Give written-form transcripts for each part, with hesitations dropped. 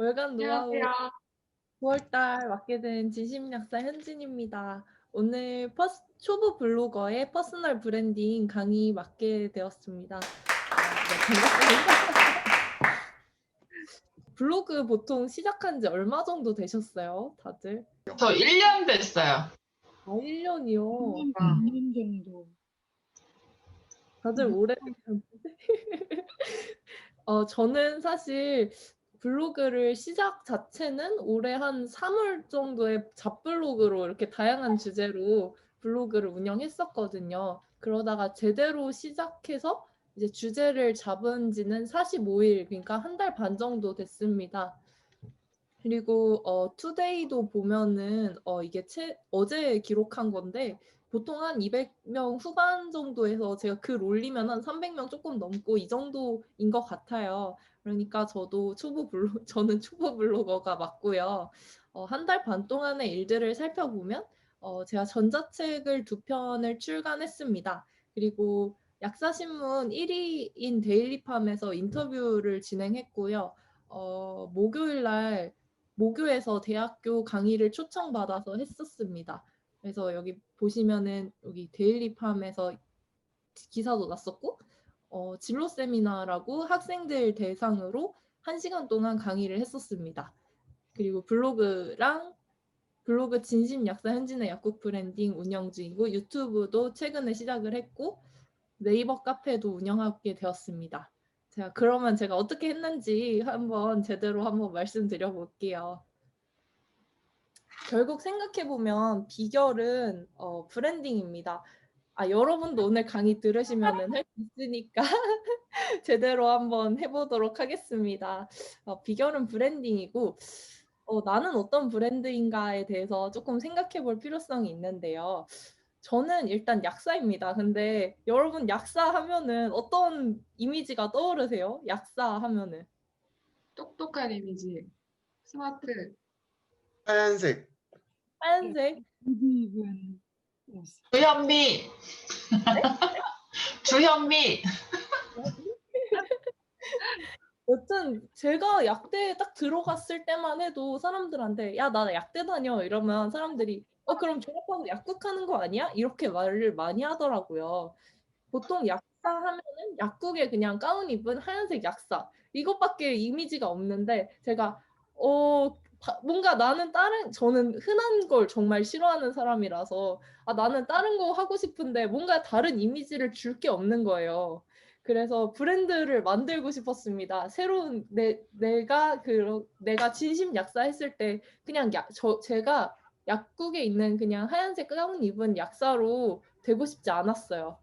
월간 노하우 안녕하세요. 9월달 맡게 된 진심약사 현진입니다. 오늘 초보 블로거의 퍼스널 브랜딩 강의 맡게 되었습니다. 네, 반갑습니다. 블로그 보통 시작한 지 얼마 정도 되셨어요, 다들? 저 1년 됐어요. 1년이요. 2년 정도. 다들 오래 되셨는데. 저는 사실 블로그를 시작 자체는 올해 한 3월 정도에 잡블로그로 이렇게 다양한 주제로 블로그를 운영했었거든요. 그러다가 제대로 시작해서 이제 주제를 잡은 지는 45일, 그러니까 한 달 반 정도 됐습니다. 그리고 투데이도 보면은 이게 어제 기록한 건데 보통 한 200명 후반 정도에서 제가 글 올리면 한 300명 조금 넘고 이 정도인 것 같아요. 그러니까 저는 초보 블로거가 맞고요. 한 달 반 동안의 일들을 살펴보면 제가 전자책을 2편을 출간했습니다. 그리고 약사신문 1위인 데일리팜에서 인터뷰를 진행했고요. 목요일 날 모교에서 대학교 강의를 초청받아서 했었습니다. 그래서 여기 보시면은 여기 데일리팜에서 기사도 났었고 진로 세미나라고 학생들 대상으로 1시간 동안 강의를 했었습니다. 그리고 블로그 진심 약사 현진의 약국 브랜딩 운영 중이고 유튜브도 최근에 시작을 했고 네이버 카페도 운영하게 되었습니다. 자, 그러면 제가 어떻게 했는지 제대로 한번 말씀드려 볼게요. 결국 생각해보면 비결은 브랜딩입니다. 여러분도 오늘 강의 들으시면은 할 수 있으니까 제대로 한번 해보도록 하겠습니다. 비결은 브랜딩이고 나는 어떤 브랜드인가에 대해서 조금 생각해 볼 필요성이 있는데요. 저는 일단 약사입니다. 근데 여러분 약사 하면은 어떤 이미지가 떠오르세요? 약사 하면은. 똑똑한 이미지. 스마트. 하얀색. 하얀색? 무디 입은 옷. 주현미. 주현미. 여튼 제가 약대에 딱 들어갔을 때만 해도 사람들한테 야, 나 약대 다녀 이러면 사람들이 그럼 졸업하고 약국하는 거 아니야? 이렇게 말을 많이 하더라고요. 보통 약사 하면은 약국에 그냥 가운 입은 하얀색 약사 이것밖에 이미지가 없는데 제가 뭔가 저는 흔한 걸 정말 싫어하는 사람이라서 나는 다른 거 하고 싶은데 뭔가 다른 이미지를 줄 게 없는 거예요. 그래서 브랜드를 만들고 싶었습니다. 새로운 내가 진심 약사 했을 때 그냥 제가 약국에 있는 그냥 하얀색 가운 입은 약사로 되고 싶지 않았어요.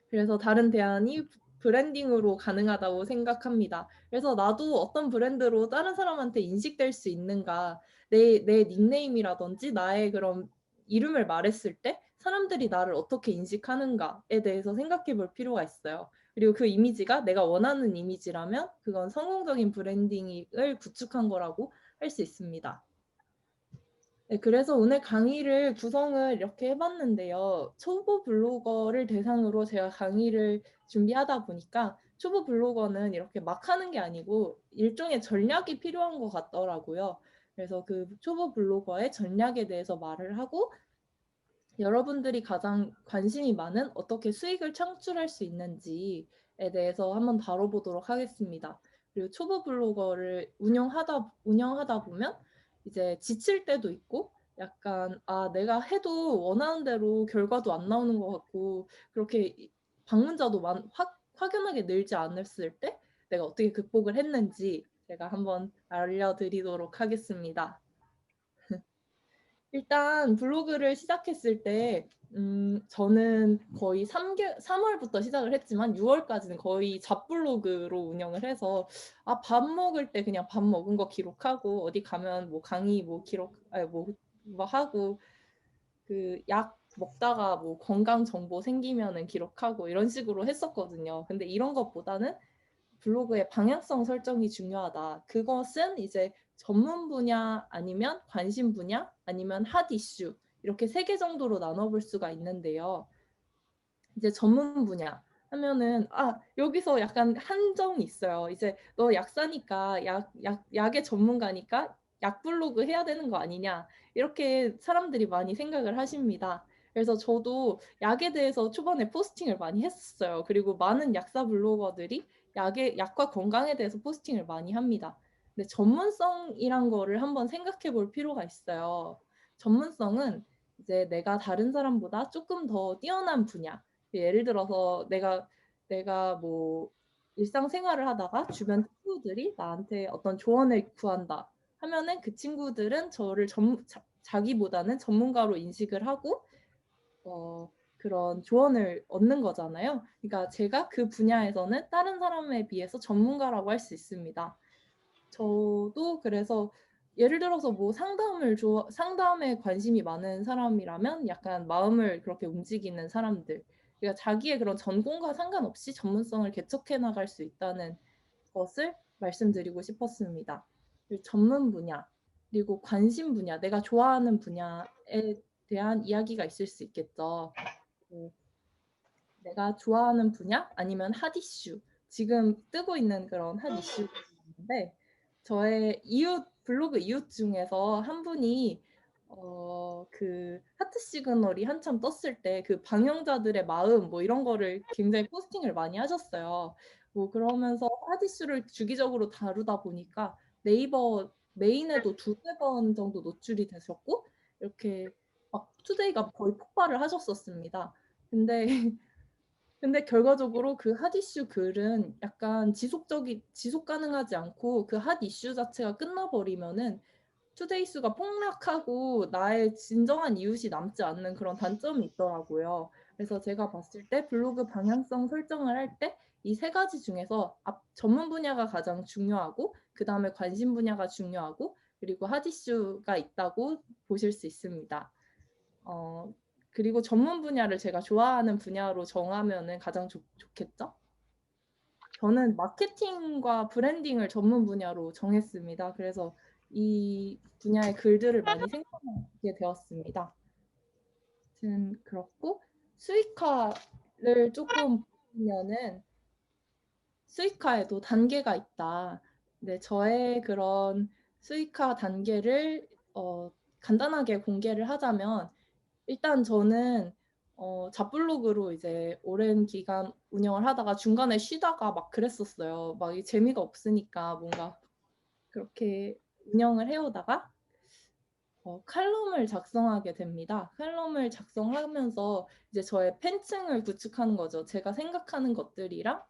그래서 다른 대안이 브랜딩으로 가능하다고 생각합니다. 그래서 나도 어떤 브랜드로 다른 사람한테 인식될 수 있는가, 내 닉네임이라든지 나의 그런 이름을 말했을 때 사람들이 나를 어떻게 인식하는가에 대해서 생각해 볼 필요가 있어요. 그리고 그 이미지가 내가 원하는 이미지라면 그건 성공적인 브랜딩을 구축한 거라고 할 수 있습니다. 네, 그래서 오늘 강의를 구성을 이렇게 해봤는데요. 초보 블로거를 대상으로 제가 강의를 준비하다 보니까 초보 블로거는 이렇게 막 하는 게 아니고 일종의 전략이 필요한 것 같더라고요. 그래서 그 초보 블로거의 전략에 대해서 말을 하고 여러분들이 가장 관심이 많은 어떻게 수익을 창출할 수 있는지에 대해서 한번 다뤄보도록 하겠습니다. 그리고 초보 블로거를 운영하다 보면 이제 지칠 때도 있고 약간 내가 해도 원하는 대로 결과도 안 나오는 것 같고 그렇게 방문자도 확연하게 늘지 않았을 때 내가 어떻게 극복을 했는지 제가 한번 알려드리도록 하겠습니다. 일단 블로그를 시작했을 때 저는 거의 3월부터 시작을 했지만 6월까지는 거의 잡블로그로 운영을 해서 밥 먹을 때 그냥 밥 먹은 거 기록하고 어디 가면 뭐 강의 뭐 뭐 하고 그 약 먹다가 뭐 건강 정보 생기면은 기록하고 이런 식으로 했었거든요. 근데 이런 것보다는 블로그의 방향성 설정이 중요하다. 그것은 이제 전문 분야 아니면 관심 분야 아니면 핫 이슈 이렇게 3개 정도로 나눠볼 수가 있는데요. 이제 전문 분야. 하면은 여기서 약간 한정이 있어요. 이제 너 약사니까 약의 전문가니까 약 블로그 해야 되는 거 아니냐 이렇게 사람들이 많이 생각을 하십니다. 그래서 저도 약에 대해서 초반에 포스팅을 많이 했었어요. 그리고 많은 약사 블로거들이 약과 건강에 대해서 포스팅을 많이 합니다. 근데 전문성이란 거를 한번 생각해 볼 필요가 있어요. 전문성은 이제 내가 다른 사람보다 조금 더 뛰어난 분야. 예를 들어서 내가 뭐 일상생활을 하다가 주변 친구들이 나한테 어떤 조언을 구한다 하면은 그 친구들은 저를 자기보다는 전문가로 인식을 하고 그런 조언을 얻는 거잖아요. 그러니까 제가 그 분야에서는 다른 사람에 비해서 전문가라고 할 수 있습니다. 저도 그래서 예를 들어서 뭐 상담에 관심이 많은 사람이라면 약간 마음을 그렇게 움직이는 사람들. 그러니까 자기의 그런 전공과 상관없이 전문성을 개척해 나갈 수 있다는 것을 말씀드리고 싶었습니다. 그리고 전문 분야, 그리고 관심 분야, 내가 좋아하는 분야에 대한 이야기가 있을 수 있겠죠. 내가 좋아하는 분야 아니면 핫 이슈, 지금 뜨고 있는 그런 핫 이슈가 있는데 저의 블로그 이웃 중에서 한 분이 그 하트 시그널이 한참 떴을 때 그 방영자들의 마음 뭐 이런 거를 굉장히 포스팅을 많이 하셨어요. 뭐 그러면서 핫 이슈를 주기적으로 다루다 보니까 네이버 메인에도 두세 번 정도 노출이 되셨고 이렇게 막 투데이가 거의 폭발을 하셨었습니다. 근데 결과적으로 그 핫 이슈 글은 약간 지속 가능하지 않고 그 핫 이슈 자체가 끝나버리면은 투데이 수가 폭락하고 나의 진정한 이웃이 남지 않는 그런 단점이 있더라고요. 그래서 제가 봤을 때 블로그 방향성 설정을 할 때 이 세 가지 중에서 전문 분야가 가장 중요하고 그 다음에 관심 분야가 중요하고 그리고 핫 이슈가 있다고 보실 수 있습니다. 그리고 전문 분야를 제가 좋아하는 분야로 정하면은 가장 좋겠죠? 저는 마케팅과 브랜딩을 전문 분야로 정했습니다. 그래서 이 분야의 글들을 많이 생각하게 되었습니다. 그렇고 수익화를 조금 보면은 수익화에도 단계가 있다. 네, 저의 그런 수익화 단계를 간단하게 공개를 하자면 일단 저는 잡블로그로 이제 오랜 기간 운영을 하다가 중간에 쉬다가 막 그랬었어요. 막 재미가 없으니까 뭔가 그렇게 운영을 해오다가 칼럼을 작성하게 됩니다. 칼럼을 작성하면서 이제 저의 팬층을 구축하는 거죠. 제가 생각하는 것들이랑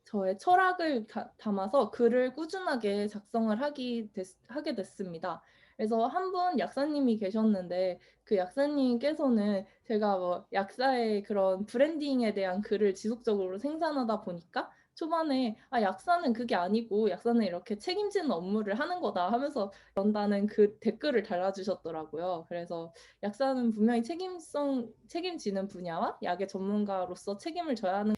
저의 철학을 담아서 글을 꾸준하게 작성을 하게 됐습니다. 그래서 한 분 약사님이 계셨는데 그 약사님께서는 제가 뭐 약사의 그런 브랜딩에 대한 글을 지속적으로 생산하다 보니까 초반에 약사는 그게 아니고 약사는 이렇게 책임지는 업무를 하는 거다 하면서 그런다는 그 댓글을 달아주셨더라고요. 그래서 약사는 분명히 책임지는 분야와 약의 전문가로서 책임을 져야 하는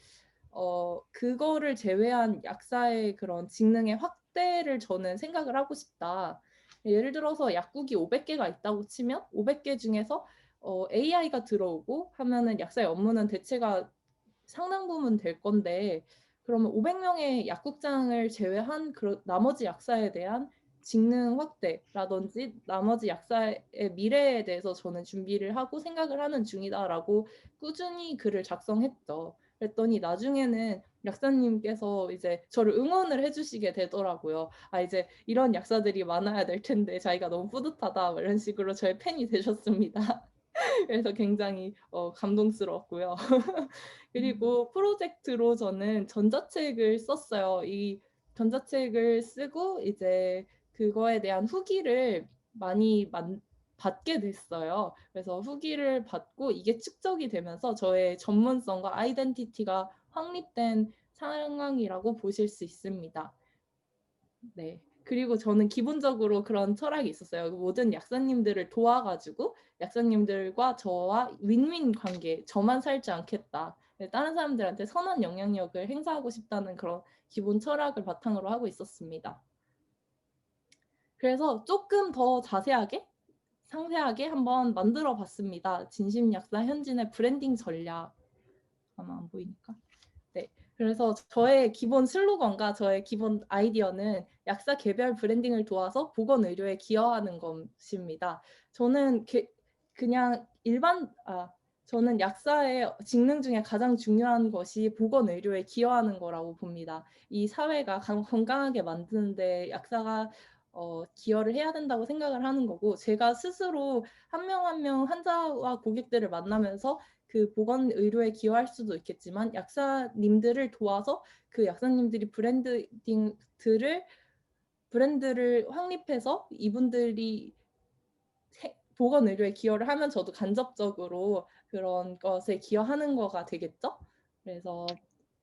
그거를 제외한 약사의 그런 직능의 확대를 저는 생각을 하고 싶다. 예를 들어서 약국이 500개가 있다고 치면 500개 중에서 AI가 들어오고 하면은 약사의 업무는 대체가 상당 부분 될 건데 그러면 500명의 약국장을 제외한 나머지 약사에 대한 직능 확대라든지 나머지 약사의 미래에 대해서 저는 준비를 하고 생각을 하는 중이다라고 꾸준히 글을 작성했죠. 그랬더니 나중에는 약사님께서 이제 저를 응원을 해주시게 되더라고요. 이제 이런 약사들이 많아야 될 텐데 자기가 너무 뿌듯하다 이런 식으로 저의 팬이 되셨습니다. 그래서 굉장히 감동스러웠고요. 그리고 프로젝트로 저는 전자책을 썼어요. 이 전자책을 쓰고 이제 그거에 대한 후기를 많이 받게 됐어요. 그래서 후기를 받고 이게 축적이 되면서 저의 전문성과 아이덴티티가 확립된 상황이라고 보실 수 있습니다. 네. 그리고 저는 기본적으로 그런 철학이 있었어요. 모든 약사님들을 도와가지고 약사님들과 저와 윈윈 관계, 저만 살지 않겠다. 다른 사람들한테 선한 영향력을 행사하고 싶다는 그런 기본 철학을 바탕으로 하고 있었습니다. 그래서 조금 더 상세하게 한번 만들어 봤습니다. 진심약사 현진의 브랜딩 전략. 아마 안 보이니까. 그래서 저의 기본 슬로건과 저의 기본 아이디어는 약사 개별 브랜딩을 도와서 보건의료에 기여하는 것입니다. 저는 그냥 저는 약사의 직능 중에 가장 중요한 것이 보건의료에 기여하는 거라고 봅니다. 이 사회가 건강하게 만드는데 약사가 기여를 해야 된다고 생각을 하는 거고, 제가 스스로 한 명 한 명 환자와 고객들을 만나면서 그 보건 의료에 기여할 수도 있겠지만 약사님들을 도와서 그 약사님들이 브랜드를 확립해서 이분들이 보건 의료에 기여를 하면 저도 간접적으로 그런 것에 기여하는 거가 되겠죠. 그래서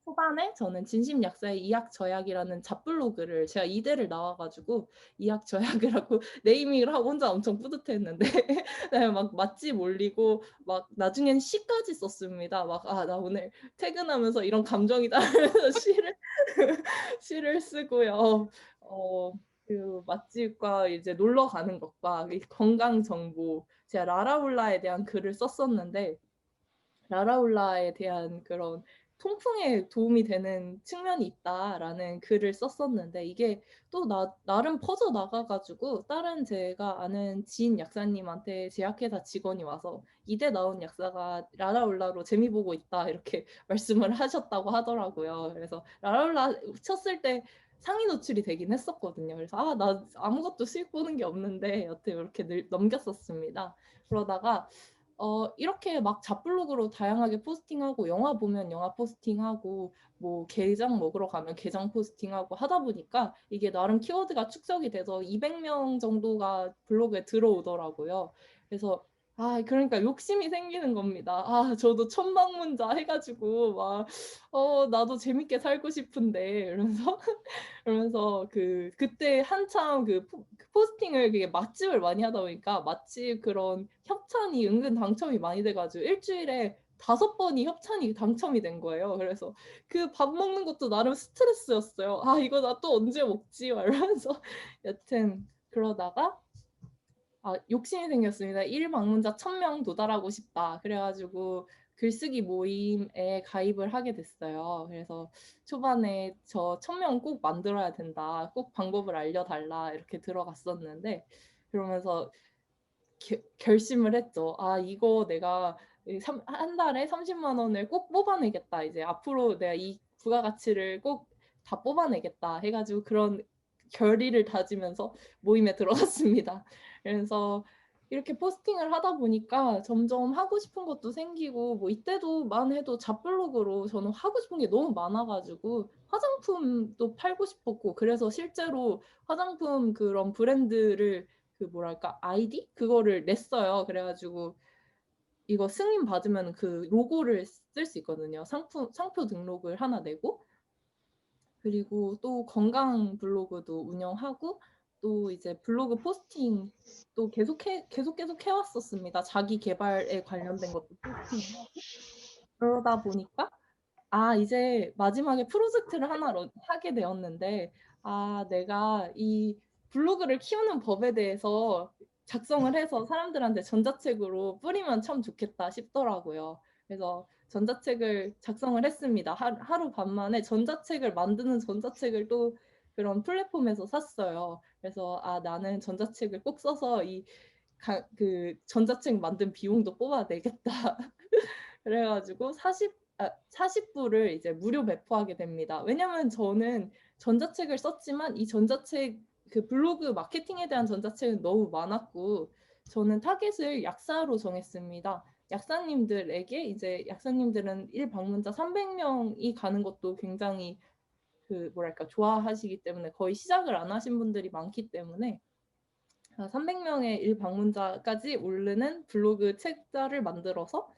초반에 저는 진심 약사의 이학 저약이라는 잡블로그를, 제가 이대를 나와가지고 이학 저약을 하고 네이밍을 하고 혼자 엄청 뿌듯해했는데 네, 막 맛집 올리고 막 나중엔 시까지 썼습니다. 막 나 오늘 퇴근하면서 이런 감정이다 하면서 시를 쓰고요. 그 맛집과 이제 놀러 가는 것과 이 건강 정보, 제가 라라울라에 대한 글을 썼었는데 라라울라에 대한 그런 통풍에 도움이 되는 측면이 있다라는 글을 썼었는데 이게 또 나름 퍼져 나가가지고 다른 제가 아는 지인 약사님한테 제약회사 직원이 와서 이대 나온 약사가 라라울라로 재미 보고 있다 이렇게 말씀을 하셨다고 하더라고요. 그래서 라라울라 쳤을 때 상위 노출이 되긴 했었거든요. 그래서 나 아무것도 수익 보는 게 없는데 여튼 이렇게 넘겼었습니다. 그러다가 이렇게 막 잡블로그로 다양하게 포스팅하고 영화 보면 영화 포스팅하고 뭐 게장 먹으러 가면 게장 포스팅하고 하다 보니까 이게 나름 키워드가 축적이 돼서 200명 정도가 블로그에 들어오더라고요. 그래서 그러니까 욕심이 생기는 겁니다. 저도 천방문자 해가지고 막 나도 재밌게 살고 싶은데 그러면서 그때 한참 그 포스팅을 그게 맛집을 많이 하다 보니까 맛집 그런 협찬이 은근 당첨이 많이 돼가지고 일주일에 5번이 협찬이 당첨이 된 거예요. 그래서 그 밥 먹는 것도 나름 스트레스였어요. 이거 나 또 언제 먹지? 막 이러면서 여튼 그러다가 욕심이 생겼습니다. 1방문자 1000명 도달하고 싶다. 그래가지고 글쓰기 모임에 가입을 하게 됐어요. 그래서 초반에 저 1000명 꼭 만들어야 된다. 꼭 방법을 알려달라. 이렇게 들어갔었는데 그러면서 결심을 했죠. 이거 내가 한 달에 30만 원을 꼭 뽑아내겠다. 이제 앞으로 내가 이 부가가치를 꼭 다 뽑아내겠다 해가지고 그런 결의를 다지면서 모임에 들어갔습니다. 그래서 이렇게 포스팅을 하다 보니까 점점 하고 싶은 것도 생기고 뭐 이때도만 해도 잡블로그로 저는 하고 싶은 게 너무 많아가지고 화장품도 팔고 싶었고 그래서 실제로 화장품 그런 브랜드를 그 뭐랄까 아이디 그거를 냈어요. 그래가지고 이거 승인 받으면 그 로고를 쓸 수 있거든요. 상표 등록을 하나 내고 그리고 또 건강 블로그도 운영하고 또 이제 블로그 포스팅 또 계속 해왔었습니다. 자기 개발에 관련된 것도 포스팅하고 그러다 보니까 이제 마지막에 프로젝트를 하나 하게 되었는데 내가 이 블로그를 키우는 법에 대해서 작성을 해서 사람들한테 전자책으로 뿌리면 참 좋겠다 싶더라고요. 그래서 전자책을 작성을 했습니다. 하루 반 만에 만드는 전자책을 또 그런 플랫폼에서 샀어요. 그래서 나는 전자책을 꼭 써서 그 전자책 만든 비용도 뽑아내겠다. 그래가지고 40부를 이제 무료 배포하게 됩니다. 왜냐면 저는 전자책을 썼지만 이 전자책 그 블로그 마케팅에 대한 전자책은 너무 많았고 저는 타겟을 약사로 정했습니다. 약사님들에게 이제 약사님들은 1방문자 300명이 가는 것도 굉장히 그 뭐랄까 좋아하시기 때문에 거의 시작을 안 하신 분들이 많기 때문에 300명의 1방문자까지 오르는 블로그 책자를 만들어서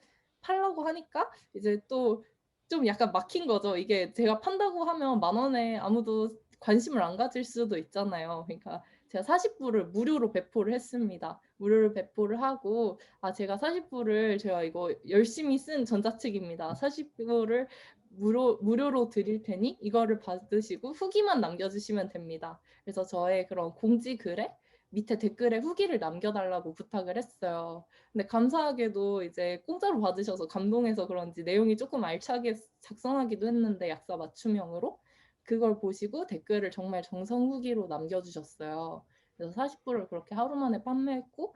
팔라고 하니까 이제 또 좀 약간 막힌 거죠. 이게 제가 판다고 하면 10,000원에 아무도 관심을 안 가질 수도 있잖아요. 그러니까 제가 40부를 무료로 배포를 했습니다. 무료로 배포를 하고 제가 40부를 제가 이거 열심히 쓴 전자책입니다. 40부를 무료로 드릴 테니 이거를 받으시고 후기만 남겨주시면 됩니다. 그래서 저의 그런 공지 글에 밑에 댓글에 후기를 남겨달라고 부탁을 했어요. 근데 감사하게도 이제 공짜로 받으셔서 감동해서 그런지 내용이 조금 알차게 작성하기도 했는데 약사 맞춤형으로 그걸 보시고 댓글을 정말 정성 후기로 남겨주셨어요. 그래서 40불을 그렇게 하루 만에 판매했고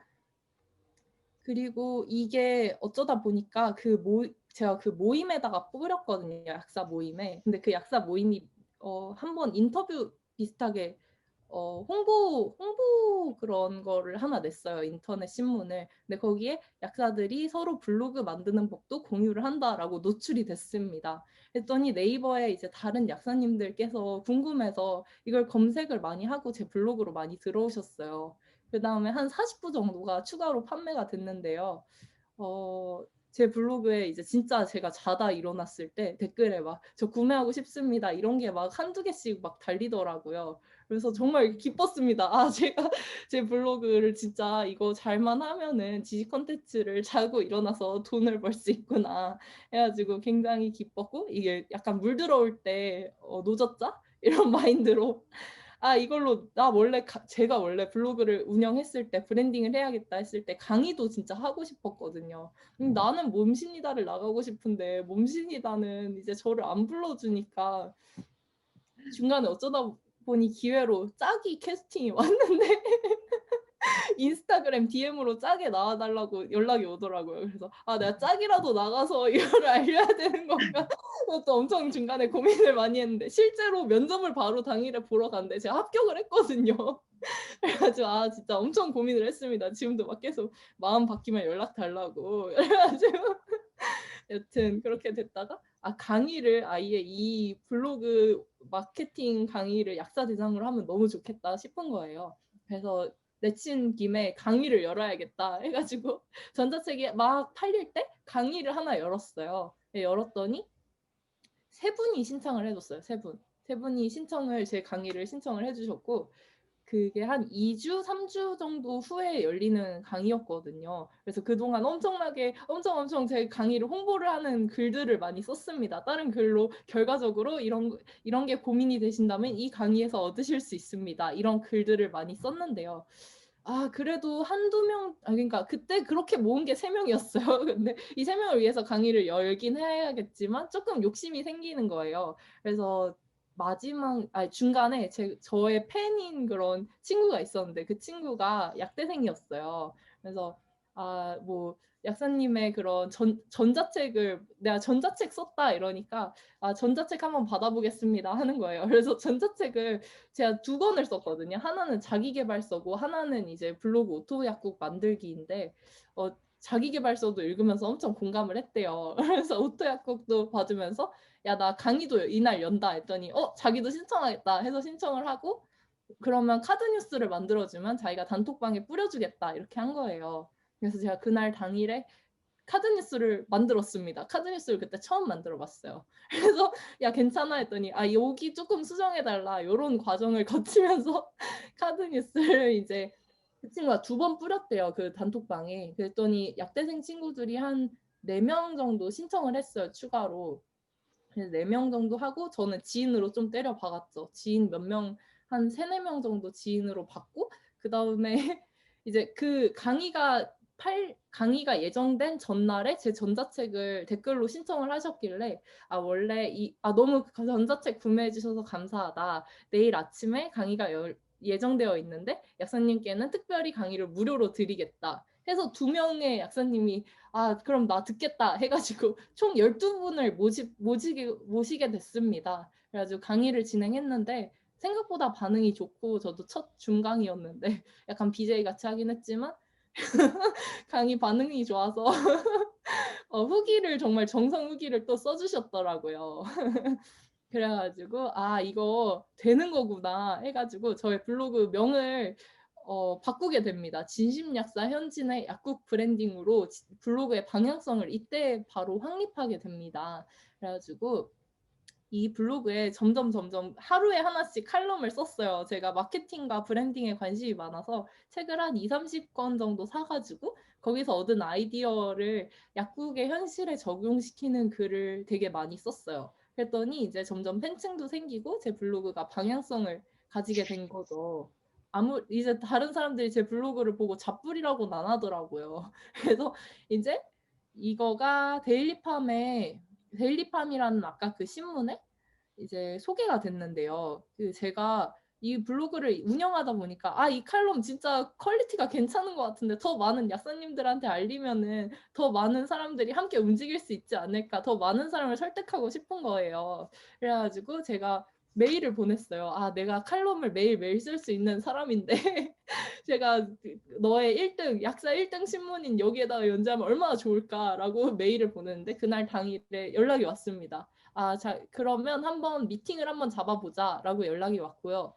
그리고 이게 어쩌다 보니까 제가 그 모임에다가 뿌렸거든요. 약사 모임에. 근데 그 약사 모임이 한번 인터뷰 비슷하게 홍보 그런 거를 하나 냈어요. 인터넷 신문을. 근데 거기에 약사들이 서로 블로그 만드는 법도 공유를 한다라고 노출이 됐습니다. 했더니 네이버에 이제 다른 약사님들께서 궁금해서 이걸 검색을 많이 하고 제 블로그로 많이 들어오셨어요. 그 다음에 한 40부 정도가 추가로 판매가 됐는데요. 제 블로그에 이제 진짜 제가 자다 일어났을 때 댓글에 막 저 구매하고 싶습니다. 이런 게 막 한두 개씩 막 달리더라고요. 그래서 정말 기뻤습니다. 아, 제가 제 블로그를 진짜 이거 잘만 하면은 지식 컨텐츠를 자고 일어나서 돈을 벌 수 있구나 해가지고 굉장히 기뻤고 이게 약간 물 들어올 때 노졌자? 이런 마인드로 아 이걸로 제가 원래 블로그를 운영했을 때 브랜딩을 해야겠다 했을 때 강의도 진짜 하고 싶었거든요. 나는 몸신이다를 나가고 싶은데 몸신이다는 이제 저를 안 불러주니까 중간에 어쩌다 보니 기회로 짝이 캐스팅이 왔는데 인스타그램 DM으로 짝에 나와달라고 연락이 오더라고요. 그래서 아 내가 짝이라도 나가서 이거를 알려야 되는 건가? 또 엄청 중간에 고민을 많이 했는데 실제로 면접을 바로 당일에 보러 갔는데 제가 합격을 했거든요. 그래가지고 아 진짜 엄청 고민을 했습니다. 지금도 막 계속 마음 바뀌면 연락 달라고. 그래가지고 여튼 그렇게 됐다가 강의를 아예 이 블로그 마케팅 강의를 약사 대상으로 하면 너무 좋겠다 싶은 거예요. 그래서 내친 김에 강의를 열어야겠다 해가지고 전자책이 막 팔릴 때 강의를 하나 열었어요. 열었더니 세 분이 신청을 해줬어요. 세 분이 제 강의를 신청을 해주셨고 그게 한 2주, 3주 정도 후에 열리는 강의였거든요. 그래서 그동안 엄청나게 엄청 제 강의를 홍보를 하는 글들을 많이 썼습니다. 다른 글로 결과적으로 이런 게 고민이 되신다면 이 강의에서 얻으실 수 있습니다. 이런 글들을 많이 썼는데요. 그래도 한두 명, 그러니까 그때 그렇게 모은 게 3명이었어요. 근데 이 3명을 위해서 강의를 열긴 해야겠지만 조금 욕심이 생기는 거예요. 그래서 중간에 저의 팬인 그런 친구가 있었는데 그 친구가 약대생이었어요. 그래서 뭐 약사님의 그런 전자책을 내가 전자책 썼다 이러니까 전자책 한번 받아보겠습니다 하는 거예요. 그래서 전자책을 제가 2권을 썼거든요. 하나는 자기계발서고 하나는 이제 블로그 오토약국 만들기인데 자기계발서도 읽으면서 엄청 공감을 했대요. 그래서 오토약국도 받으면서 야, 나 강의도 이날 연다 했더니 자기도 신청하겠다 해서 신청을 하고 그러면 카드 뉴스를 만들어주면 자기가 단톡방에 뿌려주겠다 이렇게 한 거예요. 그래서 제가 그날 당일에 카드 뉴스를 만들었습니다. 카드 뉴스를 그때 처음 만들어 봤어요. 그래서 야 괜찮아 했더니 여기 조금 수정해달라 이런 과정을 거치면서 카드 뉴스를 이제 그 친구가 2번 뿌렸대요. 그 단톡방에. 그랬더니 약대생 친구들이 한 4명 정도 신청을 했어요. 추가로. 그래서 4명 정도 하고 저는 지인으로 좀 때려 박았죠. 지인 몇 명, 한 3, 4명 정도 지인으로 받고 그 다음에 이제 그 강의가 예정된 전날에 제 전자책을 댓글로 신청을 하셨길래 원래 너무 전자책 구매해 주셔서 감사하다. 내일 아침에 강의가 예정되어 있는데 약사님께는 특별히 강의를 무료로 드리겠다. 해서 2명의 약사님이 그럼 나 듣겠다 해가지고 총 12분을 모시게 됐습니다. 그래가지고 강의를 진행했는데 생각보다 반응이 좋고 저도 첫 중강이었는데 약간 BJ 같이 하긴 했지만 강의 반응이 좋아서 후기를 정말 정성 후기를 또 써주셨더라고요. 그래가지고 이거 되는 거구나 해가지고 저의 블로그 명을 바꾸게 됩니다. 진심약사 현진의 약국 브랜딩으로 블로그의 방향성을 이때 바로 확립하게 됩니다. 그래가지고 이 블로그에 점점 하루에 하나씩 칼럼을 썼어요. 제가 마케팅과 브랜딩에 관심이 많아서 책을 한 2, 30권 정도 사가지고 거기서 얻은 아이디어를 약국의 현실에 적용시키는 글을 되게 많이 썼어요. 그랬더니 이제 점점 팬층도 생기고 제 블로그가 방향성을 가지게 된 거죠. 이제 다른 사람들이 제 블로그를 보고 잡불이라고는 안 하더라고요. 그래서 이제 이거가 데일리팜이라는 아까 그 신문에 이제 소개가 됐는데요. 그 제가 이 블로그를 운영하다 보니까 이 칼럼 진짜 퀄리티가 괜찮은 것 같은데 더 많은 약사님들한테 알리면은 더 많은 사람들이 함께 움직일 수 있지 않을까, 더 많은 사람을 설득하고 싶은 거예요. 그래가지고 제가 메일을 보냈어요. 내가 칼럼을 매일매일 쓸 수 있는 사람인데 제가 너의 1등, 약사 1등 신문인 여기에다가 연재하면 얼마나 좋을까라고 메일을 보냈는데 그날 당일에 연락이 왔습니다. 그러면 한번 미팅을 한번 잡아보자라고 연락이 왔고요.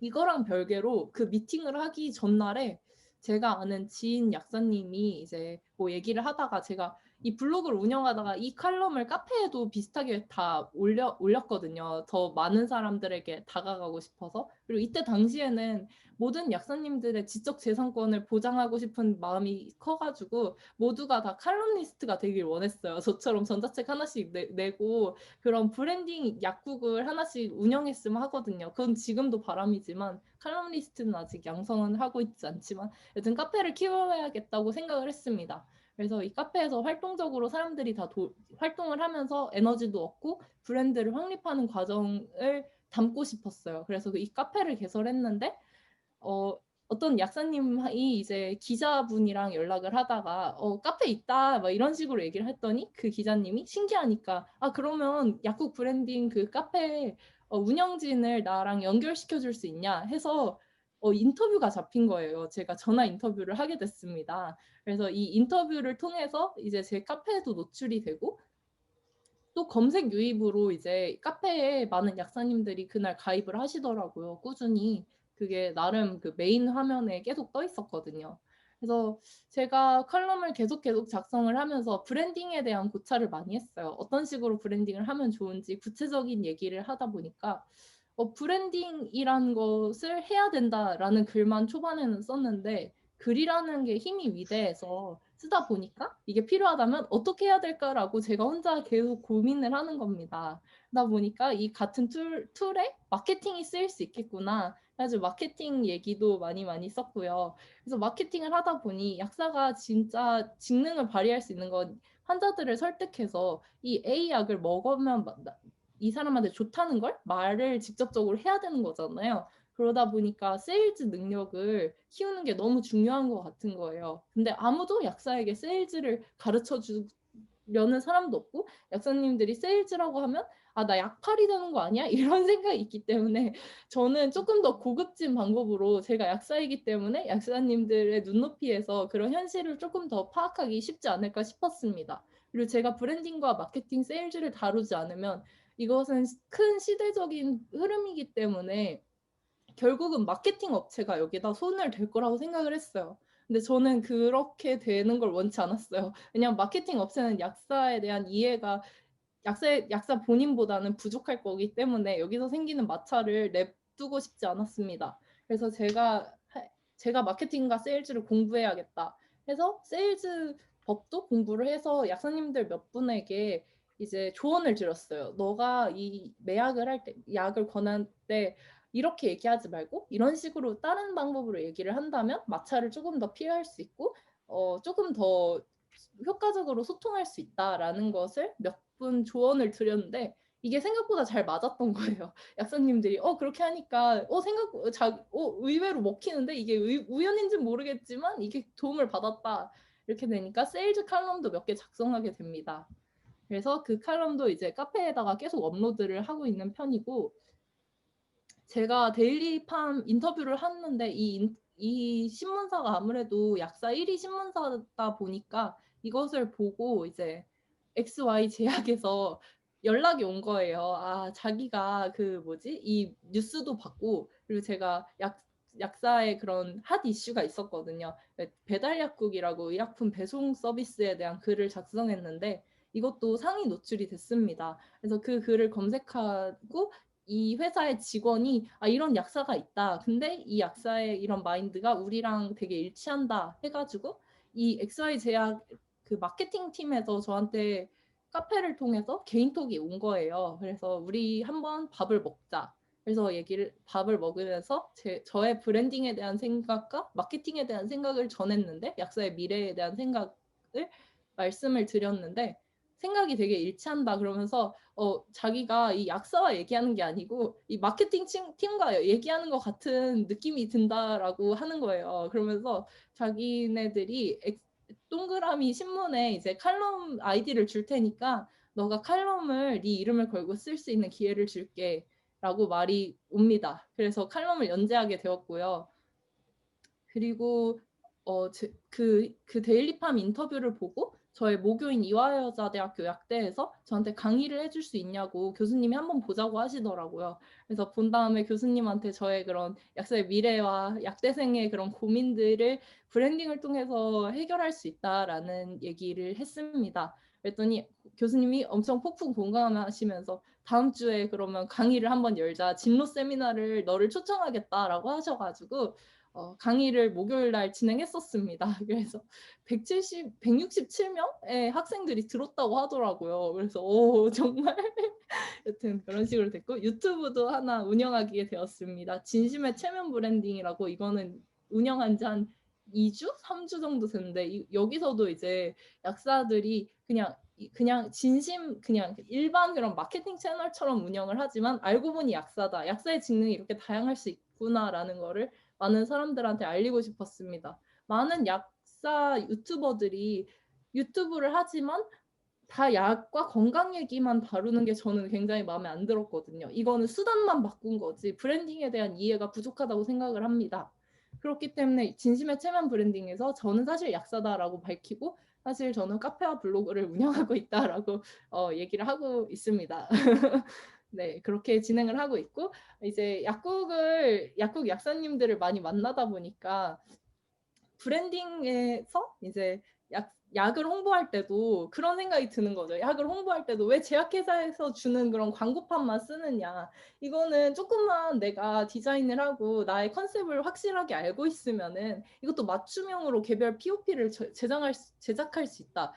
이거랑 별개로 그 미팅을 하기 전날에 제가 아는 지인 약사님이 이제 뭐 얘기를 하다가 제가 이 블로그를 운영하다가 이 칼럼을 카페에도 비슷하게 다 올렸거든요. 더 많은 사람들에게 다가가고 싶어서. 그리고 이때 당시에는 모든 약사님들의 지적 재산권을 보장하고 싶은 마음이 커가지고 모두가 다 칼럼니스트가 되길 원했어요. 저처럼 전자책 하나씩 내고 그런 브랜딩 약국을 하나씩 운영했으면 하거든요. 그건 지금도 바람이지만 칼럼니스트는 아직 양성은 하고 있지 않지만 여튼 카페를 키워야겠다고 생각을 했습니다. 그래서 이 카페에서 활동적으로 사람들이 다 활동을 하면서 에너지도 얻고 브랜드를 확립하는 과정을 담고 싶었어요. 그래서 이 카페를 개설했는데 어떤 약사님이 이제 기자분이랑 연락을 하다가 카페 있다 막 이런 식으로 얘기를 했더니 그 기자님이 신기하니까 그러면 약국 브랜딩 그 카페 운영진을 나랑 연결시켜 줄 수 있냐 해서 인터뷰가 잡힌 거예요. 제가 전화 인터뷰를 하게 됐습니다. 그래서 이 인터뷰를 통해서 이제 제 카페에도 노출이 되고 또 검색 유입으로 이제 카페에 많은 약사님들이 그날 가입을 하시더라고요. 꾸준히. 그게 나름 그 메인 화면에 계속 떠 있었거든요. 그래서 제가 칼럼을 계속 작성을 하면서 브랜딩에 대한 고찰을 많이 했어요. 어떤 식으로 브랜딩을 하면 좋은지 구체적인 얘기를 하다 보니까 브랜딩이란 것을 해야 된다라는 글만 초반에는 썼는데 글이라는 게 힘이 위대해서 쓰다 보니까 이게 필요하다면 어떻게 해야 될까라고 제가 혼자 계속 고민을 하는 겁니다. 그러다 보니까 이 같은 툴에 마케팅이 쓰일 수 있겠구나. 그래서 마케팅 얘기도 많이 썼고요. 그래서 마케팅을 하다 보니 약사가 진짜 직능을 발휘할 수 있는 건 환자들을 설득해서 이 A 약을 먹으면 이 사람한테 좋다는 걸 말을 직접적으로 해야 되는 거잖아요. 그러다 보니까 세일즈 능력을 키우는 게 너무 중요한 것 같은 거예요. 근데 아무도 약사에게 세일즈를 가르쳐 주려는 사람도 없고 약사님들이 세일즈라고 하면 나 약팔이 되는 거 아니야? 이런 생각이 있기 때문에 저는 조금 더 고급진 방법으로 제가 약사이기 때문에 약사님들의 눈높이에서 그런 현실을 조금 더 파악하기 쉽지 않을까 싶었습니다. 그리고 제가 브랜딩과 마케팅, 세일즈를 다루지 않으면 이것은 큰 시대적인 흐름이기 때문에 결국은 마케팅 업체가 여기다 손을 댈 거라고 생각을 했어요. 근데 저는 그렇게 되는 걸 원치 않았어요. 왜냐하면 마케팅 업체는 약사에 대한 이해가 약사 본인보다는 부족할 거기 때문에 여기서 생기는 마찰을 냅두고 싶지 않았습니다. 그래서 제가 마케팅과 세일즈를 공부해야겠다 해서 세일즈 법도 공부를 해서 약사님들 몇 분에게 이제 조언을 드렸어요. 너가 이 매약을 할 때, 약을 권할 때 이렇게 얘기하지 말고 이런 식으로 다른 방법으로 얘기를 한다면 마찰을 조금 더 피할 수 있고 조금 더 효과적으로 소통할 수 있다라는 것을 몇 분 조언을 드렸는데 이게 생각보다 잘 맞았던 거예요. 약사님들이 그렇게 하니까 의외로 먹히는데 이게 우연인지는 모르겠지만 이게 도움을 받았다. 이렇게 되니까 세일즈 칼럼도 몇 개 작성하게 됩니다. 그래서 그 칼럼도 이제 카페에다가 계속 업로드를 하고 있는 편이고 제가 데일리팜 인터뷰를 했는데 이 신문사가 아무래도 약사 1위 신문사다 보니까 이것을 보고 이제 XY 제약에서 연락이 온 거예요. 자기가 이 뉴스도 봤고 그리고 제가 약사의 그런 핫 이슈가 있었거든요. 배달약국이라고 의약품 배송 서비스에 대한 글을 작성했는데 이것도 상위 노출이 됐습니다. 그래서 그 글을 검색하고 이 회사의 직원이 이런 약사가 있다. 근데 이 약사의 이런 마인드가 우리랑 되게 일치한다 해가지고 이 XY 제약 그 마케팅 팀에서 저한테 카페를 통해서 개인톡이 온 거예요. 그래서 우리 한번 밥을 먹자. 그래서 밥을 먹으면서 저의 브랜딩에 대한 생각과 마케팅에 대한 생각을 전했는데, 약사의 미래에 대한 생각을 말씀을 드렸는데 생각이 되게 일치한다 그러면서 자기가 이 약사와 얘기하는 게 아니고 이 마케팅 팀과 얘기하는 것 같은 느낌이 든다라고 하는 거예요. 그러면서 자기네들이 동그라미 신문에 이제 칼럼 아이디를 줄 테니까 너가 칼럼을 네 이름을 걸고 쓸 수 있는 기회를 줄게 라고 말이 옵니다. 그래서 칼럼을 연재하게 되었고요. 그리고 그 데일리팜 인터뷰를 보고 저의 모교인 이화여자대학교 약대에서 저한테 강의를 해줄 수 있냐고 교수님이 한번 보자고 하시더라고요. 그래서 본 다음에 교수님한테 저의 그런 약사의 미래와 약대생의 그런 고민들을 브랜딩을 통해서 해결할 수 있다라는 얘기를 했습니다. 그랬더니 교수님이 엄청 폭풍 공감하시면서 다음 주에 그러면 강의를 한번 열자, 진로 세미나를 너를 초청하겠다라고 하셔가지고 강의를 목요일 날 진행했었습니다. 그래서 167명의 학생들이 들었다고 하더라고요. 그래서 정말 여튼 그런 식으로 됐고, 유튜브도 하나 운영하게 되었습니다. 진심의 체면 브랜딩이라고, 이거는 운영한 지 한 2주? 3주 정도 됐는데 여기서도 이제 약사들이 그냥 진심 그냥 일반 그런 마케팅 채널처럼 운영을 하지만 알고 보니 약사다. 약사의 직능이 이렇게 다양할 수 있구나라는 거를 많은 사람들한테 알리고 싶었습니다. 많은 약사 유튜버들이 유튜브를 하지만 다 약과 건강 얘기만 다루는 게 저는 굉장히 마음에 안 들었거든요. 이거는 수단만 바꾼 거지 브랜딩에 대한 이해가 부족하다고 생각을 합니다. 그렇기 때문에 진심의 체면 브랜딩에서 저는 사실 약사다라고 밝히고, 사실 저는 카페와 블로그를 운영하고 있다라고 얘기를 하고 있습니다. 네, 그렇게 진행을 하고 있고, 이제 약국 약사님들을 많이 만나다 보니까 브랜딩에서 이제 약을 홍보할 때도 그런 생각이 드는 거죠. 약을 홍보할 때도 왜 제약회사에서 주는 그런 광고판만 쓰느냐. 이거는 조금만 내가 디자인을 하고 나의 컨셉을 확실하게 알고 있으면은 이것도 맞춤형으로 개별 POP를 제작할 수 있다.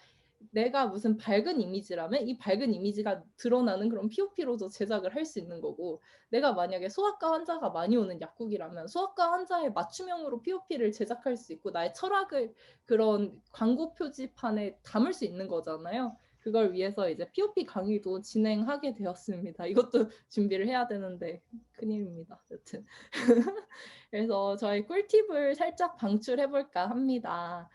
내가 무슨 밝은 이미지라면 이 밝은 이미지가 드러나는 그런 POP로도 제작을 할 수 있는 거고, 내가 만약에 소아과 환자가 많이 오는 약국이라면 소아과 환자의 맞춤형으로 POP를 제작할 수 있고 나의 철학을 그런 광고 표지판에 담을 수 있는 거잖아요. 그걸 위해서 이제 POP 강의도 진행하게 되었습니다. 이것도 준비를 해야 되는데 큰일입니다. 여튼 그래서 저희 꿀팁을 살짝 방출해볼까 합니다.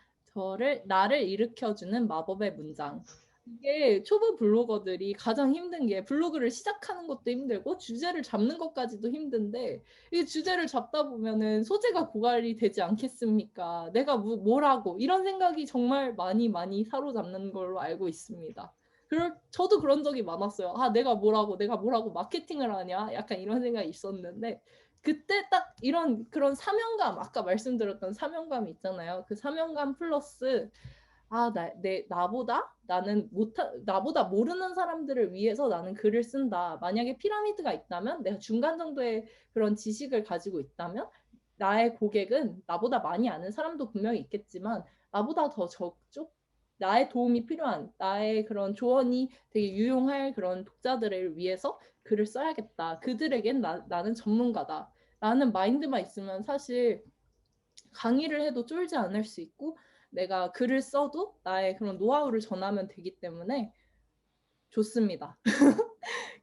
나를 일으켜주는 마법의 문장. 이게 초보 블로거들이 가장 힘든 게, 블로그를 시작하는 것도 힘들고 주제를 잡는 것까지도 힘든데, 이 주제를 잡다 보면은 소재가 고갈이 되지 않겠습니까? 내가 뭐라고, 이런 생각이 정말 많이 사로잡는 걸로 알고 있습니다. 저도 그런 적이 많았어요. 내가 뭐라고 마케팅을 하냐? 약간 이런 생각이 있었는데, 그때 딱 그런 사명감, 아까 말씀드렸던 사명감이 있잖아요. 그 사명감 플러스 나보다 모르는 사람들을 위해서 나는 글을 쓴다. 만약에 피라미드가 있다면, 내가 중간 정도의 그런 지식을 가지고 있다면, 나의 고객은 나보다 많이 아는 사람도 분명히 있겠지만 나보다 더 나의 도움이 필요한, 나의 그런 조언이 되게 유용할 그런 독자들을 위해서 글을 써야겠다. 그들에겐 나는 전문가다. 라는 마인드만 있으면 사실 강의를 해도 쫄지 않을 수 있고, 내가 글을 써도 나의 그런 노하우를 전하면 되기 때문에 좋습니다.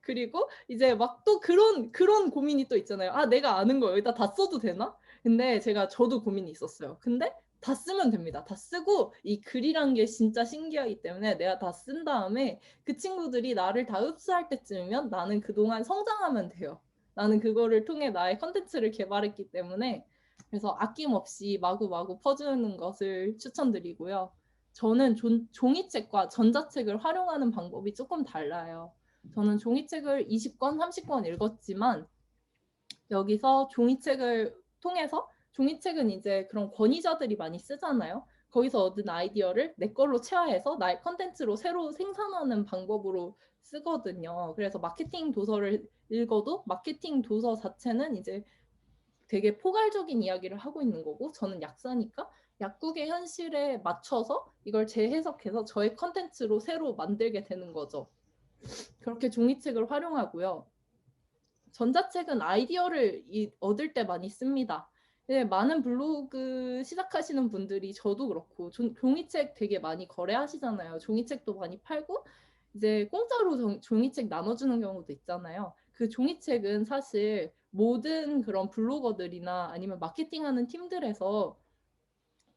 그리고 이제 막 또 그런 고민이 또 있잖아요. 내가 아는 거 여기다 다 써도 되나? 근데 저도 고민이 있었어요. 근데 다 쓰면 됩니다. 다 쓰고, 이 글이란 게 진짜 신기하기 때문에 내가 다 쓴 다음에 그 친구들이 나를 다 흡수할 때쯤이면 나는 그동안 성장하면 돼요. 나는 그거를 통해 나의 컨텐츠를 개발했기 때문에. 그래서 아낌없이 마구마구 퍼주는 것을 추천드리고요. 저는 종이책과 전자책을 활용하는 방법이 조금 달라요. 저는 종이책을 20권, 30권 읽었지만 여기서 종이책을 통해서, 종이책은 이제 그런 권위자들이 많이 쓰잖아요. 거기서 얻은 아이디어를 내 걸로 체화해서 나의 컨텐츠로 새로 생산하는 방법으로 쓰거든요. 그래서 마케팅 도서를 읽어도 마케팅 도서 자체는 이제 되게 포괄적인 이야기를 하고 있는 거고, 저는 약사니까 약국의 현실에 맞춰서 이걸 재해석해서 저의 컨텐츠로 새로 만들게 되는 거죠. 그렇게 종이책을 활용하고요. 전자책은 아이디어를 얻을 때 많이 씁니다. 네, 많은 블로그 시작하시는 분들이 저도 그렇고 종이책 되게 많이 거래하시잖아요. 종이책도 많이 팔고 이제 공짜로 종이책 나눠주는 경우도 있잖아요. 그 종이책은 사실 모든 그런 블로거들이나 아니면 마케팅하는 팀들에서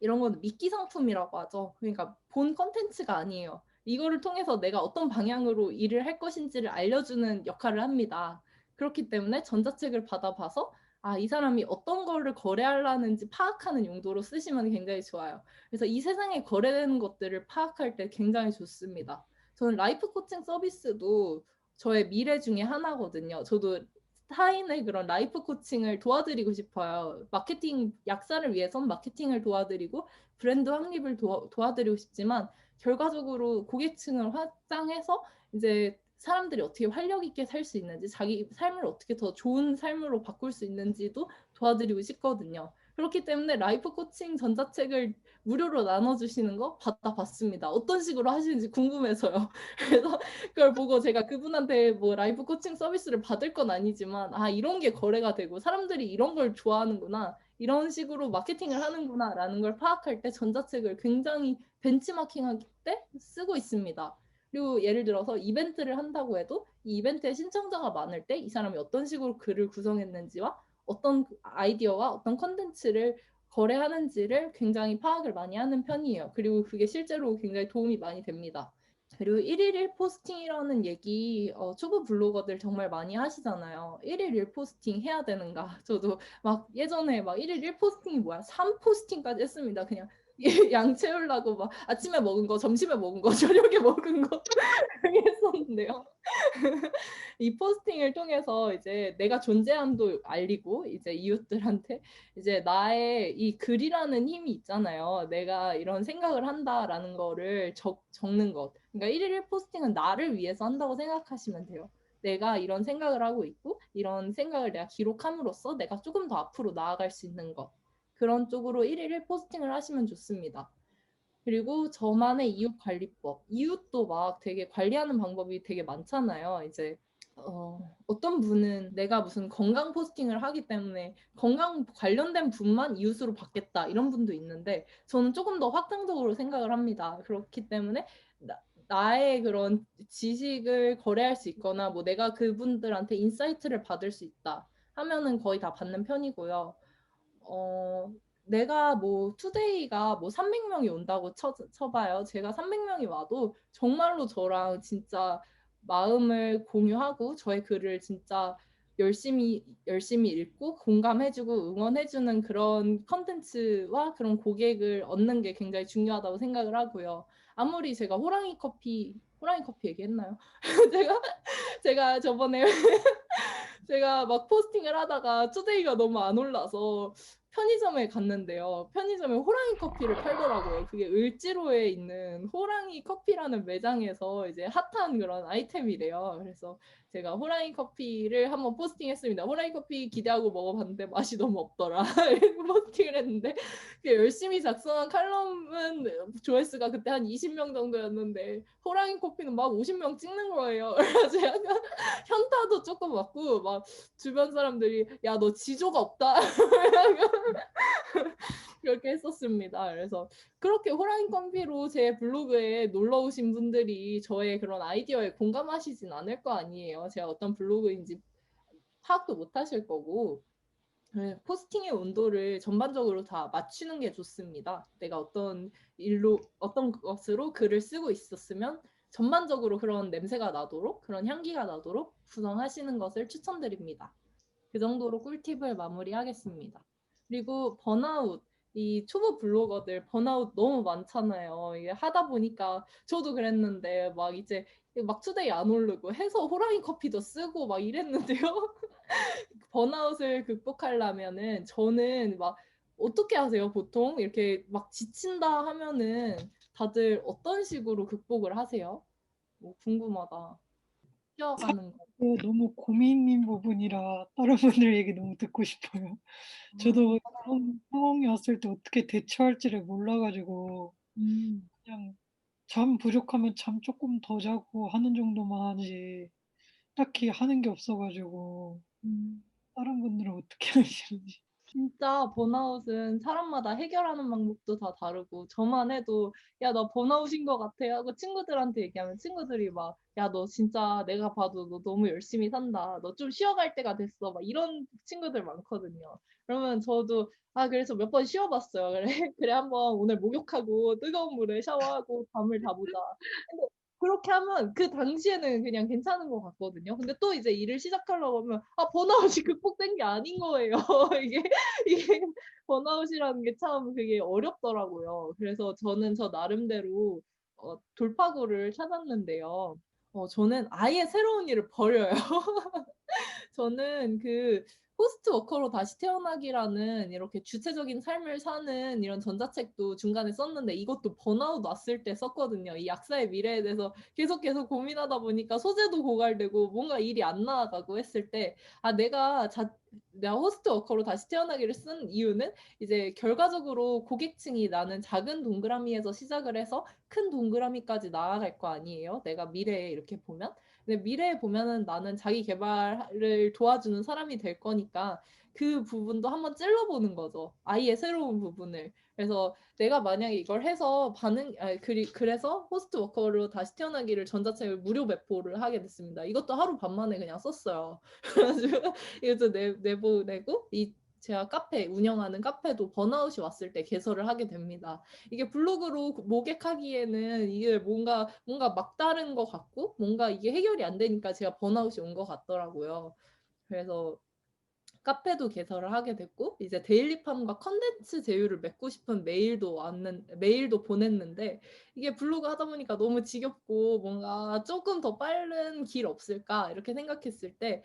이런 건 미끼 상품이라고 하죠. 그러니까 본 컨텐츠가 아니에요. 이거를 통해서 내가 어떤 방향으로 일을 할 것인지를 알려주는 역할을 합니다. 그렇기 때문에 전자책을 받아봐서 이 사람이 어떤 거를 거래하려는지 파악하는 용도로 쓰시면 굉장히 좋아요. 그래서 이 세상에 거래되는 것들을 파악할 때 굉장히 좋습니다. 저는 라이프 코칭 서비스도 저의 미래 중에 하나거든요. 저도 타인의 그런 라이프 코칭을 도와드리고 싶어요. 마케팅 약사를 위해선 마케팅을 도와드리고 브랜드 확립을 도와드리고 싶지만 결과적으로 고객층을 확장해서 이제 사람들이 어떻게 활력 있게 살 수 있는지 자기 삶을 어떻게 더 좋은 삶으로 바꿀 수 있는지도 도와드리고 싶거든요. 그렇기 때문에 라이프 코칭 전자책을 무료로 나눠주시는 거 받아봤습니다. 어떤 식으로 하시는지 궁금해서요. 그래서 그걸 보고 제가 그분한테 뭐 라이프 코칭 서비스를 받을 건 아니지만 이런 게 거래가 되고 사람들이 이런 걸 좋아하는구나. 이런 식으로 마케팅을 하는구나라는 걸 파악할 때 전자책을 굉장히 벤치마킹할 때 쓰고 있습니다. 그리고 예를 들어서 이벤트를 한다고 해도 이 이벤트에 신청자가 많을 때 이 사람이 어떤 식으로 글을 구성했는지와 어떤 아이디어와 어떤 컨텐츠를 거래하는지를 굉장히 파악을 많이 하는 편이에요. 그리고 그게 실제로 굉장히 도움이 많이 됩니다. 그리고 1일 1포스팅이라는 얘기 초보 블로거들 정말 많이 하시잖아요. 1일 1포스팅 해야 되는가? 저도 막 예전에 막 1일 1포스팅이 뭐야? 3포스팅까지 했습니다. 그냥 양 채우려고 막 아침에 먹은 거, 점심에 먹은 거, 저녁에 먹은 거 했었는데요. 이 포스팅을 통해서 이제 내가 존재함도 알리고 이제 이웃들한테 이제 나의 이 글이라는 힘이 있잖아요. 내가 이런 생각을 한다라는 거를 적는 것. 그러니까 1일 1포스팅은 나를 위해서 한다고 생각하시면 돼요. 내가 이런 생각을 하고 있고 이런 생각을 내가 기록함으로써 내가 조금 더 앞으로 나아갈 수 있는 것. 그런 쪽으로 1일 1포스팅을 하시면 좋습니다. 그리고 저만의 이웃 관리법. 이웃도 막 되게 관리하는 방법이 되게 많잖아요. 이제 어떤 분은 내가 무슨 건강 포스팅을 하기 때문에 건강 관련된 분만 이웃으로 받겠다 이런 분도 있는데 저는 조금 더 확장적으로 생각을 합니다. 그렇기 때문에 나의 그런 지식을 거래할 수 있거나 뭐 내가 그분들한테 인사이트를 받을 수 있다 하면은 거의 다 받는 편이고요. 내가 뭐 투데이가 뭐 300명이 온다고 쳐봐요. 제가 300명이 와도 정말로 저랑 진짜 마음을 공유하고 저의 글을 진짜 열심히 읽고 공감해주고 응원해주는 그런 컨텐츠와 그런 고객을 얻는 게 굉장히 중요하다고 생각을 하고요. 아무리 제가 호랑이 커피 얘기했나요? 제가 저번에 제가 막 포스팅을 하다가 투데이가 너무 안 올라서 편의점에 갔는데요. 편의점에 호랑이 커피를 팔더라고요. 그게 을지로에 있는 호랑이 커피라는 매장에서 이제 핫한 그런 아이템이래요. 그래서 제가 호랑이 커피를 한번 포스팅했습니다. 호랑이 커피 기대하고 먹어봤는데 맛이 너무 없더라. 포스팅을 했는데 열심히 작성한 칼럼은 조회수가 그때 한 20명 정도였는데 호랑이 커피는 막 50명 찍는 거예요. 그래서 약간 현타도 조금 왔고 막 주변 사람들이 야 너 지조가 없다 그렇게 했었습니다. 그래서 그렇게 호랑이 커피로 제 블로그에 놀러 오신 분들이 저의 그런 아이디어에 공감하시진 않을 거 아니에요. 제가 어떤 블로그인지 파악도 못 하실 거고 포스팅의 온도를 전반적으로 다 맞추는 게 좋습니다. 내가 어떤 것으로 글을 쓰고 있었으면 전반적으로 그런 냄새가 나도록 그런 향기가 나도록 구성하시는 것을 추천드립니다. 그 정도로 꿀팁을 마무리하겠습니다. 그리고 번아웃, 이 초보 블로거들 번아웃 너무 많잖아요. 이게 하다 보니까 저도 그랬는데 막 이제 막 투데이 안 오르고 해서 호랑이 커피도 쓰고 막 이랬는데요. 번아웃을 극복하려면은 저는 막 어떻게 하세요? 보통 이렇게 막 지친다 하면은 다들 어떤 식으로 극복을 하세요? 뭐 궁금하다. 쉬어가는 거. 너무 고민인 부분이라 다른 분들 얘기 너무 듣고 싶어요. 저도 그런 상황이 왔을 때 어떻게 대처할지를 몰라가지고 음. 그냥 잠 부족하면 잠 조금 더 자고 하는 정도만 하지 딱히 하는 게 없어가지고 다른 분들은 어떻게 하시는지. 진짜 번아웃은 사람마다 해결하는 방법도 다 다르고 저만 해도 야, 나 번아웃인 것 같아 하고 친구들한테 얘기하면 친구들이 막 야, 너 진짜 내가 봐도 너 너무 열심히 산다. 너 좀 쉬어갈 때가 됐어. 막 이런 친구들 많거든요. 그러면 저도 그래서 몇 번 쉬어봤어요. 그래, 그래 한번 오늘 목욕하고 뜨거운 물에 샤워하고 잠을 다 보자. 근데 그렇게 하면 그 당시에는 그냥 괜찮은 것 같거든요. 근데 또 이제 일을 시작하려고 하면 번아웃이 극복된 게 아닌 거예요. 이게 이게 번아웃이라는 게 참 그게 어렵더라고요. 그래서 저는 저 나름대로 돌파구를 찾았는데요. 저는 아예 새로운 일을 버려요. 저는 그 호스트 워커로 다시 태어나기라는 이렇게 주체적인 삶을 사는 이런 전자책도 중간에 썼는데 이것도 번아웃 왔을 때 썼거든요. 이 약사의 미래에 대해서 계속 고민하다 보니까 소재도 고갈되고 뭔가 일이 안 나아가고 했을 때 내가 호스트 워커로 다시 태어나기를 쓴 이유는 이제 결과적으로 고객층이 나는 작은 동그라미에서 시작을 해서 큰 동그라미까지 나아갈 거 아니에요. 내가 미래에 이렇게 보면. 근데 미래에 보면은 나는 자기 개발을 도와주는 사람이 될 거니까 그 부분도 한번 찔러보는 거죠. 아예 새로운 부분을. 그래서 내가 만약에 이걸 해서 그래서 호스트 워커로 다시 태어나기를 전자책을 무료 배포를 하게 됐습니다. 이것도 하루 반 만에 그냥 썼어요. 그래가지고 이것도 내보내고 제가 운영하는 카페도 번아웃이 왔을 때 개설을 하게 됩니다. 이게 블로그로 모객하기에는 이게 뭔가 막다른 것 같고 뭔가 이게 해결이 안 되니까 제가 번아웃이 온 것 같더라고요. 그래서 카페도 개설을 하게 됐고 이제 데일리팜과 컨텐츠 제휴를 맺고 싶은 메일도 보냈는데 이게 블로그 하다 보니까 너무 지겹고 뭔가 조금 더 빠른 길 없을까 이렇게 생각했을 때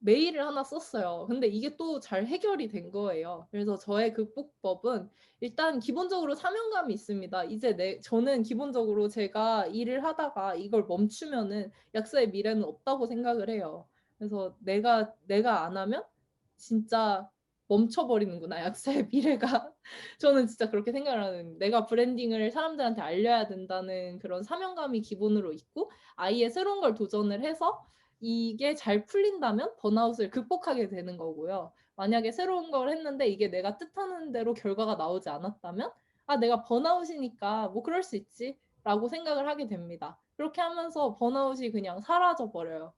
메일을 하나 썼어요. 근데 이게 또 잘 해결이 된 거예요. 그래서 저의 극복법은 일단 기본적으로 사명감이 있습니다. 저는 기본적으로 제가 일을 하다가 이걸 멈추면은 약사의 미래는 없다고 생각을 해요. 그래서 내가 안 하면 진짜 멈춰버리는구나, 약사의 미래가. 저는 진짜 그렇게 생각을 하는, 내가 브랜딩을 사람들한테 알려야 된다는 그런 사명감이 기본으로 있고, 아예 새로운 걸 도전을 해서 이게 잘 풀린다면 번아웃을 극복하게 되는 거고요. 만약에 새로운 걸 했는데 이게 내가 뜻하는 대로 결과가 나오지 않았다면, 내가 번아웃이니까 뭐 그럴 수 있지. 라고 생각을 하게 됩니다. 그렇게 하면서 번아웃이 그냥 사라져 버려요.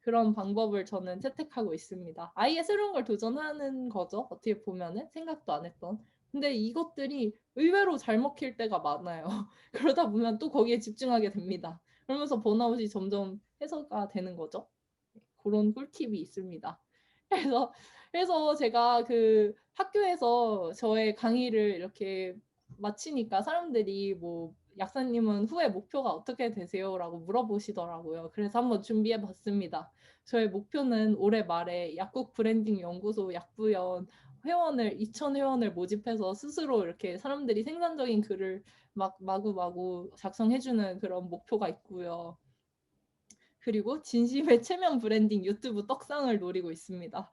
그런 방법을 저는 채택하고 있습니다. 아예 새로운 걸 도전하는 거죠. 어떻게 보면은 생각도 안 했던. 근데 이것들이 의외로 잘 먹힐 때가 많아요. 그러다 보면 또 거기에 집중하게 됩니다. 그러면서 번아웃이 점점 해소가 되는 거죠. 그런 꿀팁이 있습니다. 그래서 제가 그 학교에서 저의 강의를 이렇게 마치니까 사람들이 뭐 약사님은 후에 목표가 어떻게 되세요? 라고 물어보시더라고요. 그래서 한번 준비해 봤습니다. 저의 목표는 올해 말에 약국 브랜딩 연구소 약부연 2,000 회원을 모집해서 스스로 이렇게 사람들이 생산적인 글을 막 마구마구 작성해주는 그런 목표가 있고요. 그리고 진심의 체면 브랜딩 유튜브 떡상을 노리고 있습니다.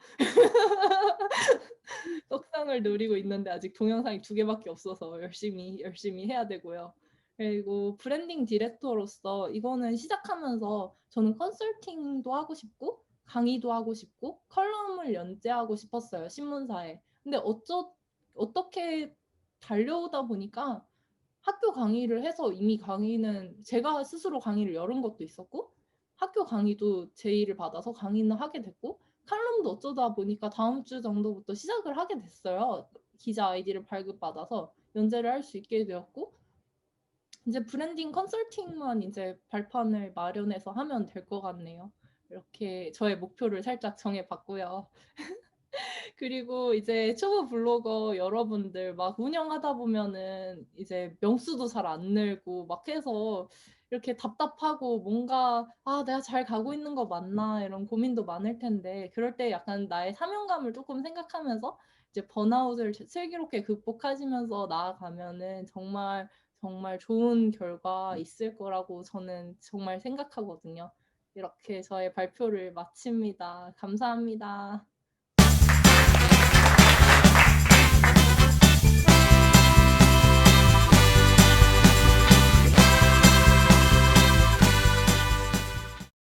떡상을 노리고 있는데 아직 동영상이 2개밖에 없어서 열심히 해야 되고요. 그리고 브랜딩 디렉터로서 이거는 시작하면서 저는 컨설팅도 하고 싶고 강의도 하고 싶고 컬럼을 연재하고 싶었어요. 신문사에. 근데 어떻게 달려오다 보니까 학교 강의를 해서 이미 강의는 제가 스스로 강의를 열은 것도 있었고 학교 강의도 제의를 받아서 강의는 하게 됐고 칼럼도 어쩌다 보니까 다음 주 정도부터 시작을 하게 됐어요. 기자 아이디를 발급받아서 연재를 할 수 있게 되었고 이제 브랜딩 컨설팅만 이제 발판을 마련해서 하면 될 것 같네요. 이렇게 저의 목표를 살짝 정해봤고요. 그리고 이제 초보 블로거 여러분들 막 운영하다 보면은 이제 명수도 잘 안 늘고 막 해서 이렇게 답답하고 뭔가 내가 잘 가고 있는 거 맞나 이런 고민도 많을 텐데 그럴 때 약간 나의 사명감을 조금 생각하면서 이제 번아웃을 슬기롭게 극복하시면서 나아가면은 정말 정말 좋은 결과 있을 거라고 저는 정말 생각하거든요. 이렇게 저의 발표를 마칩니다. 감사합니다.